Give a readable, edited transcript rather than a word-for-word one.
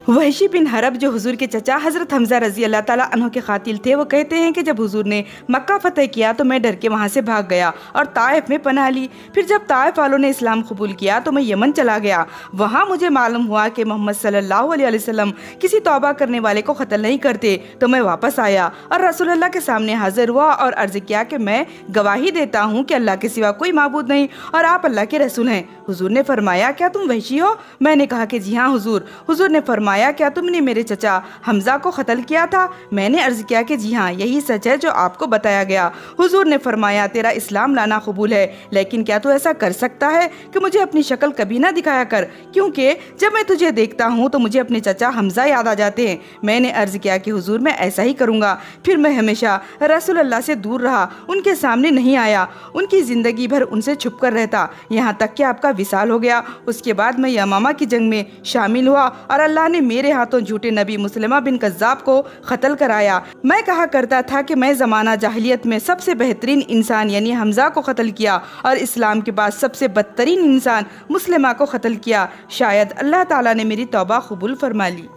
वहशी बिन हरब जो हुजूर के चचा हज़रत हमज़ा रज़ी अल्लाह ताला अन्हो के कातिल थे, वो कहते हैं कि जब हुजूर ने मक्का फ़तह किया तो मैं डर के वहाँ से भाग गया और ताइफ में पनाह ली। फिर जब ताइफ वालों ने इस्लाम कबूल किया तो मैं यमन चला गया। वहाँ मुझे मालूम हुआ कि मोहम्मद सल्लल्लाहु अलैहि वसल्लम किसी तौबा करने वाले को कत्ल नहीं करते। तो मैं वापस आया और रसूलुल्लाह के सामने हाजिर हुआ और अर्ज़ किया कि मैं गवाही देता हूँ कि अल्लाह के सिवा कोई माबूद नहीं और आप अल्लाह के रसूल हैं। हुजूर ने फरमाया, क्या तुम वहशी हो? मैंने कहा कि जी हाँ हुजूर। हुजूर ने फरमाया, क्या तुमने मेरे चचा हमजा को कत्ल किया था? मैंने अर्ज किया कि जी हाँ, यही सच है जो आपको बताया गया। हुजूर ने फरमाया, तेरा इस्लाम लाना कबूल है, लेकिन क्या तू ऐसा कर सकता है कि मुझे अपनी शक्ल कभी ना दिखाया कर, क्योंकि जब मैं तुझे देखता हूँ तो मुझे अपने चचा हमजा याद आ जाते हैं। मैंने अर्ज किया कि हुजूर मैं ऐसा ही करूँगा। फिर मैं हमेशा रसूलुल्लाह से दूर रहा, उनके सामने नहीं आया, उनकी ज़िंदगी भर उनसे छुप कर रहता, यहाँ तक कि आपका विसाल हो गया। उसके बाद मैं यमामा की जंग में शामिल हुआ और अल्लाह ने मेरे हाथों झूठे नबी मुसलमा बिन कज़्ज़ाब को कत्ल कराया। मैं कहा करता था कि मैं ज़माना जाहिलियत में सबसे बेहतरीन इंसान यानी हमजा को कत्ल किया और इस्लाम के बाद सबसे बदतरीन इंसान मुसलमा को कत्ल किया। शायद अल्लाह ताला ने मेरी तौबा कबूल फरमा ली।